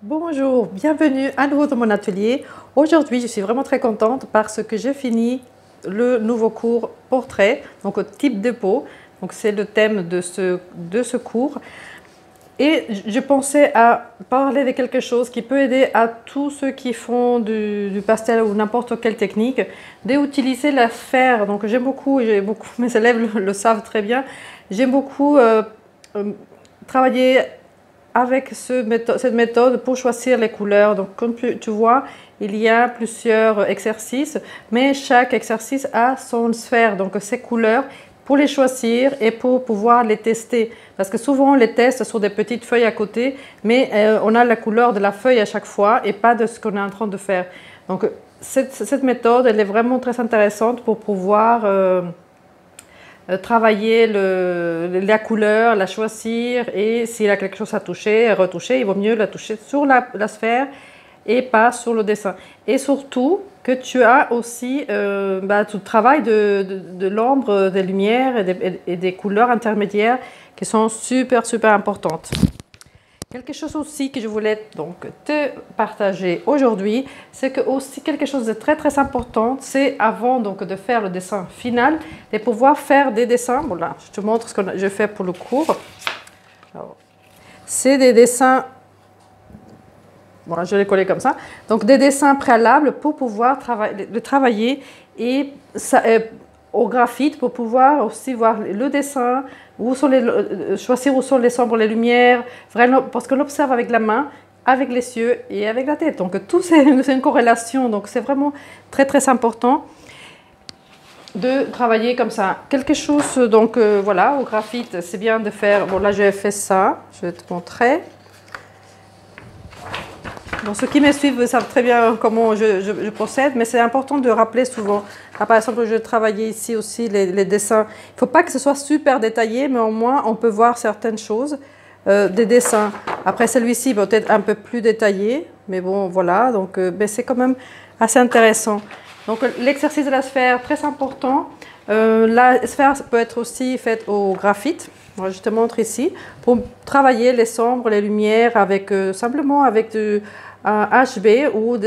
Bonjour, bienvenue à nouveau dans mon atelier. Aujourd'hui, je suis vraiment très contente parce que j'ai fini le nouveau cours portrait, donc au type de peau. Donc c'est le thème de ce cours. Et je pensais à parler de quelque chose qui peut aider à tous ceux qui font du pastel ou n'importe quelle technique, d'utiliser la sphère. Donc j'aime beaucoup, mes élèves le savent très bien, j'aime beaucoup travailler avec cette méthode pour choisir les couleurs. Donc comme tu vois, il y a plusieurs exercices, mais chaque exercice a son sphère, donc ces couleurs, pour les choisir et pour pouvoir les tester. Parce que souvent, on les teste sur des petites feuilles à côté, mais on a la couleur de la feuille à chaque fois et pas de ce qu'on est en train de faire. Donc cette méthode, elle est vraiment très intéressante pour pouvoir travailler la couleur, la choisir, et s'il y a quelque chose à toucher, à retoucher, il vaut mieux la toucher sur la sphère et pas sur le dessin. Et surtout que tu as aussi tout le travail de l'ombre, des lumières et des couleurs intermédiaires qui sont super importantes. Quelque chose aussi que je voulais donc te partager aujourd'hui, c'est que aussi quelque chose de très important, c'est avant donc de faire le dessin final, de pouvoir faire des dessins. Bon là, je te montre ce que je fais pour le cours. C'est des dessins, bon, je vais coller comme ça. Donc des dessins préalables pour pouvoir travailler et ça, au graphite pour pouvoir aussi voir le dessin, choisir où sont les ombres, les lumières, vraiment, parce qu'on observe avec la main, avec les yeux et avec la tête. Donc tout c'est une corrélation, donc c'est vraiment très important de travailler comme ça. Quelque chose, donc voilà, au graphite, c'est bien de faire, bon là j'ai fait ça, je vais te montrer. Donc, ceux qui me suivent savent très bien comment je procède, mais c'est important de rappeler souvent. Là, par exemple, je travaillais ici aussi les dessins. Il ne faut pas que ce soit super détaillé, mais au moins on peut voir certaines choses des dessins. Après, celui-ci va peut-être un peu plus détaillé, mais bon, voilà. Donc, c'est quand même assez intéressant. Donc, l'exercice de la sphère, très important. La sphère peut être aussi faite au graphite. Moi, je te montre ici pour travailler les ombres, les lumières avec simplement avec un HB ou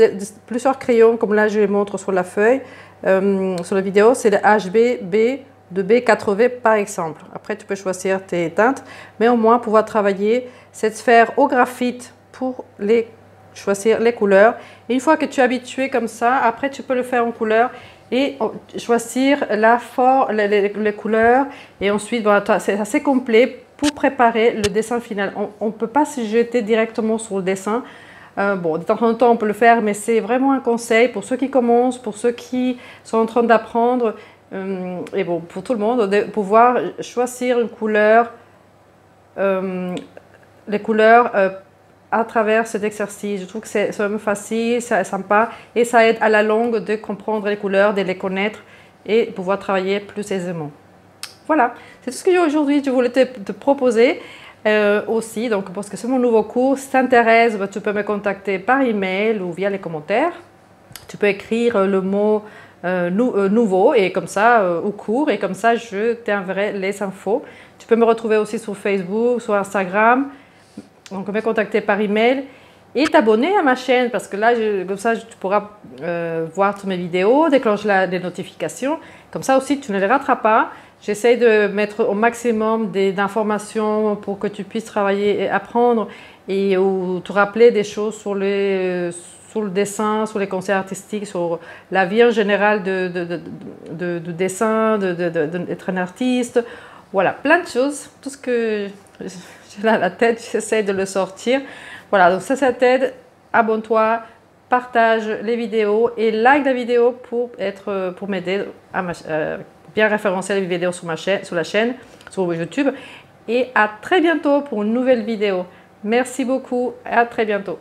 plusieurs crayons, comme là je les montre sur la feuille, sur la vidéo, c'est le HB B de B4V par exemple. Après, tu peux choisir tes teintes, mais au moins pouvoir travailler cette sphère au graphite pour choisir les couleurs. Et une fois que tu es habitué comme ça, après tu peux le faire en couleur et choisir les couleurs. Et ensuite, c'est assez complet pour préparer le dessin final. On ne peut pas se jeter directement sur le dessin. Bon, de temps en temps, on peut le faire, mais c'est vraiment un conseil pour ceux qui commencent, pour ceux qui sont en train d'apprendre, et bon, pour tout le monde, de pouvoir choisir une couleur, les couleurs à travers cet exercice. Je trouve que c'est vraiment facile, c'est sympa, et ça aide à la longue de comprendre les couleurs, de les connaître et pouvoir travailler plus aisément. Voilà, c'est tout ce que aujourd'hui je voulais te proposer. Aussi, donc parce que c'est mon nouveau cours, si t'intéresse, tu peux me contacter par email ou via les commentaires. Tu peux écrire le mot nouveau et comme ça, au cours, et comme ça je t'enverrai les infos. Tu peux me retrouver aussi sur Facebook, sur Instagram, donc me contacter par email et t'abonner à ma chaîne parce que là, comme ça, tu pourras voir toutes mes vidéos, déclencher les notifications. Comme ça aussi, tu ne les rateras pas. J'essaie de mettre au maximum d'informations pour que tu puisses travailler et apprendre et ou te rappeler des choses sur le dessin, sur les conseils artistiques, sur la vie en général de dessin, d'être un artiste. Voilà, plein de choses. Tout ce que j'ai là à la tête, j'essaie de le sortir. Voilà, donc ça t'aide. Abonne-toi, partage les vidéos et like la vidéo pour m'aider à bien référencer les vidéos sur la chaîne, sur YouTube. Et à très bientôt pour une nouvelle vidéo. Merci beaucoup et à très bientôt.